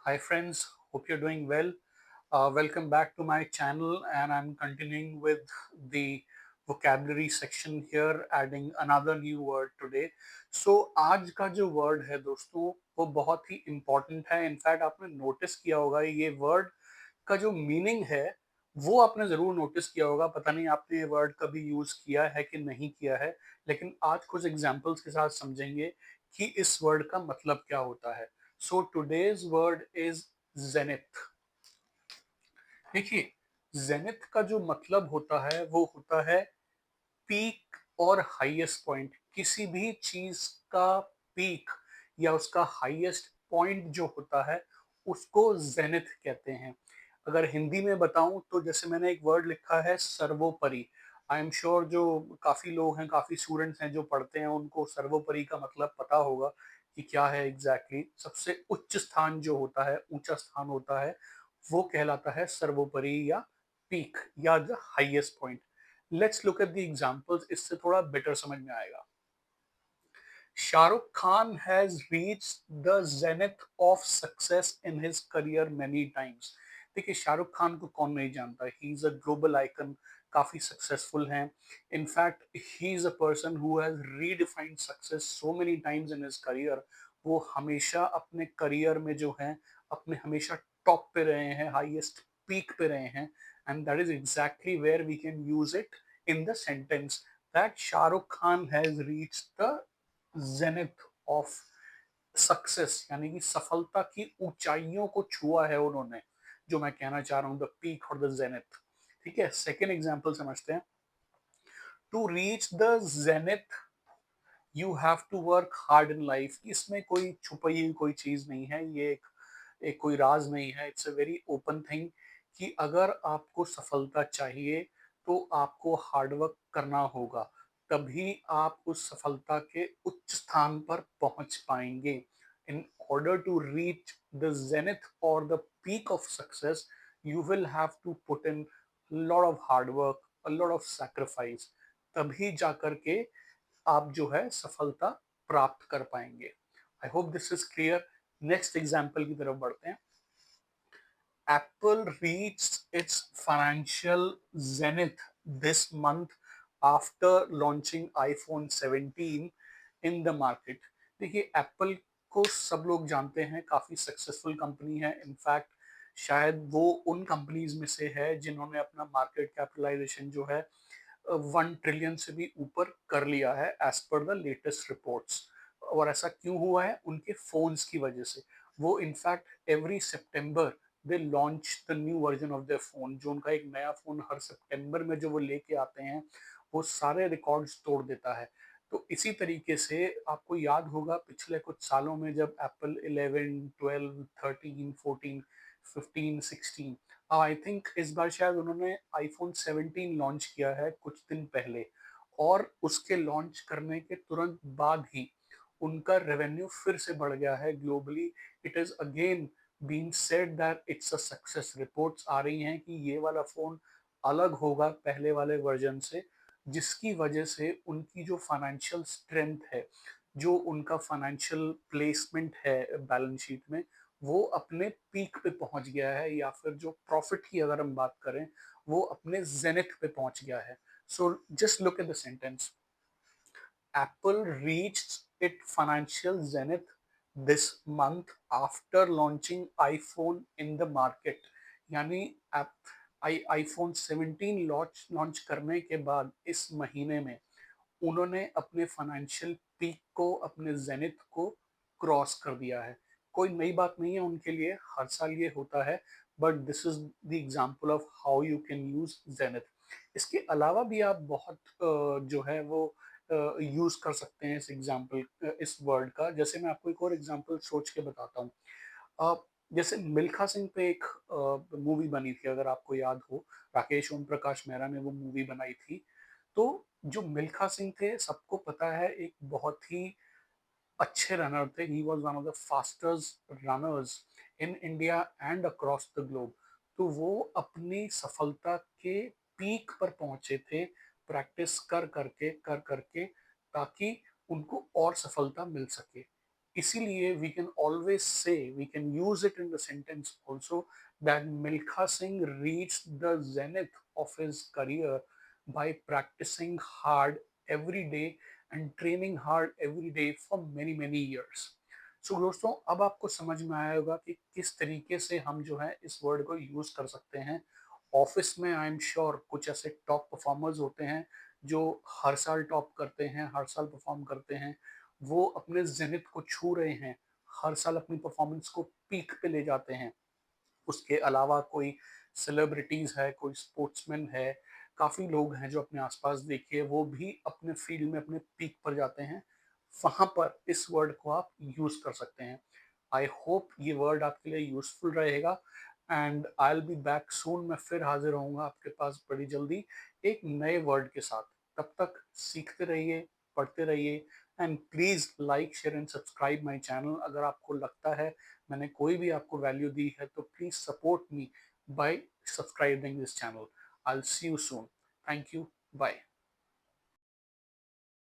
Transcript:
Hi friends, hope you're doing well. Welcome back to my channel, and I'm continuing with the vocabulary section here, adding another new word today. So आज का जो word है दोस्तों वो बहुत ही important है. In fact आपने notice किया होगा ये word का जो मीनिंग है वो आपने जरूर नोटिस किया होगा. पता नहीं आपने ये वर्ड कभी यूज किया है कि नहीं किया है, लेकिन आज कुछ एग्जांपल्स के साथ समझेंगे कि इस वर्ड का मतलब क्या होता है. So today's word is zenith. देखिए, जेनिथ का जो मतलब होता है वो होता है पीक और हाईएस्ट पॉइंट. किसी भी चीज का पीक या उसका हाईएस्ट पॉइंट जो होता है उसको जेनिथ कहते हैं. अगर हिंदी में बताऊं तो जैसे मैंने एक वर्ड लिखा है सर्वोपरि. आई एम श्योर जो काफी लोग हैं, काफी स्टूडेंट्स हैं जो पढ़ते हैं, उनको सर्वोपरि का मतलब पता होगा कि क्या है एग्जैक्टली exactly. सबसे उच्च स्थान जो होता है, ऊंचा स्थान होता है, वो कहलाता है सर्वोपरि या पीक या the highest point. Let's look at the examples, इससे थोड़ा बेटर समझ में आएगा. Shahrukh Khan has reached the zenith of success in his career many times. देखिए, शाहरुख खान को कौन नहीं जानता. He is a global icon, काफी सक्सेसफुल हैं. In fact he is a person who has redefined success so many times in his career. वो हमेशा अपने करियर में जो है अपने हमेशा टॉप पे रहे हैं, हाईएस्ट पीक पे रहे हैं. And that is exactly where we can use it in the sentence that Shah Rukh Khan has reached the zenith of success, यानी कि सफलता की ऊंचाइयों को छुआ है उन्होंने. जो मैं कहना चाह रहा हूं, द पीक और द जेनिथ. ठीक है, सेकेंड एग्जांपल समझते हैं. To reach the zenith you have to work hard in life. इसमें कोई छुपी हुई कोई चीज नहीं है, ये एक कोई राज नहीं है. It's a very open thing कि अगर आपको सफलता चाहिए तो आपको हार्डवर्क करना होगा, तभी आप उस सफलता के उच्च स्थान पर पहुंच पाएंगे. In order to reach the zenith और the peak of success you will have to put in lot of hard work, a lot of sacrifice. तभी जाकर के आप जो है सफलता प्राप्त कर पाएंगे. I hope this is clear. Next example की तरफ बढ़ते हैं. Apple reached its financial zenith this month after launching iPhone 17 in the market. देखिए, एप्पल को सब लोग जानते हैं, काफ़ी सक्सेसफुल कंपनी है. इनफैक्ट शायद वो उन कंपनीज में से है जिन्होंने अपना मार्केट कैपिटलाइजेशन जो है 1 ट्रिलियन से भी ऊपर कर लिया है as per the latest reports. और ऐसा क्यों हुआ है? उनके फोन्स की वजह से. वो in fact every September they launch the new version of their phone. जो उनका एक नया फोन हर सितंबर में जो वो लेके आते हैं वो सारे रिकॉर्ड्स तोड़ देता है. तो इसी तरीके से आपको याद होगा पिछले कुछ सालों में जब एप्पल 11, 12, 13, 14, 15, 16, आई थिंक इस बार शायद उन्होंने आईफोन 17 लॉन्च किया है कुछ दिन पहले. और उसके लॉन्च करने के तुरंत बाद ही उनका रेवेन्यू फिर से बढ़ गया है globally. It is again being said that it's a success. Reports आ रही हैं कि ये वाला फोन अलग होगा पहले वाले वर्जन से, जिसकी वजह से उनकी जो फाइनेंशियल स्ट्रेंथ है, जो उनका फाइनेंशियल प्लेसमेंट है बैलेंस शीट में, वो अपने पीक पे पहुंच गया है. या फिर जो प्रॉफिट की अगर हम बात करें, वो अपने जेनिथ पे पहुंच गया है. So just look at the sentence. Apple reached its financial zenith this month after launching iPhone in the market. यानी आईफोन 17 लॉन्च करने के बाद इस महीने में उन्होंने अपने फाइनेंशियल पीक को, अपने जेनिथ को क्रॉस कर दिया है. कोई नई बात नहीं है उनके लिए, हर साल ये होता है. But this is the example of how you can use zenith. इसके अलावा भी आप बहुत जो है वो यूज कर सकते हैं इस एग्जांपल, इस वर्ड का. जैसे मैं आपको एक और एग्जांपल सोच के बताता हूँ. अ, जैसे मिल्खा सिंह पे एक मूवी बनी थी, अगर आपको याद हो. राकेश ओम प्रकाश मेहरा ने वो मूवी बनाई थी. तो जो मिल्खा सिंह थे, सबको पता है, एक बहुत ही अच्छे रनर थे. He was one of the fastest runners in India and across the globe. तो वो अपनी सफलता के पीक पर पहुंचे थे प्रैक्टिस कर करके ताकि उनको और सफलता मिल सके. इसीलिए we can always say, we can use it in the sentence also, that Milkha Singh reached the zenith of his career by practicing hard every day and training hard every day for many many years. सो दोस्तों, अब आपको समझ में आया होगा कि किस तरीके से हम जो है इस वर्ड को यूज कर सकते हैं ऑफिस में। आई एम श्योर कुछ ऐसे टॉप परफॉर्मर्स होते हैं जो हर साल टॉप करते हैं, हर साल परफॉर्म करते हैं, वो अपने जेनिथ को छू रहे हैं, हर साल अपनी परफॉर्मेंस को पीक पे ले जाते हैं। उसके अलावा कोई सेलिब्रिटीज है, कोई स्पोर्ट्समैन है, काफी लोग हैं जो अपने आसपास देखिए वो भी अपने फील्ड में अपने पीक पर जाते हैं। वहां पर इस वर्ड को आप यूज कर सकते हैं। आई होप ये वर्ड आपके लिए यूजफुल रहेगा, and I will be back soon. मैं फिर हाजिर होऊंगा आपके पास बड़ी जल्दी एक नए वर्ड के साथ। तब तक सीखते रहिए, पढ़ते रहिए, and please like share and subscribe my channel. अगर आपको लगता है मैंने कोई भी आपको वैल्यू दी है तो please support me by subscribing this channel. I will see you soon. Thank you. Bye.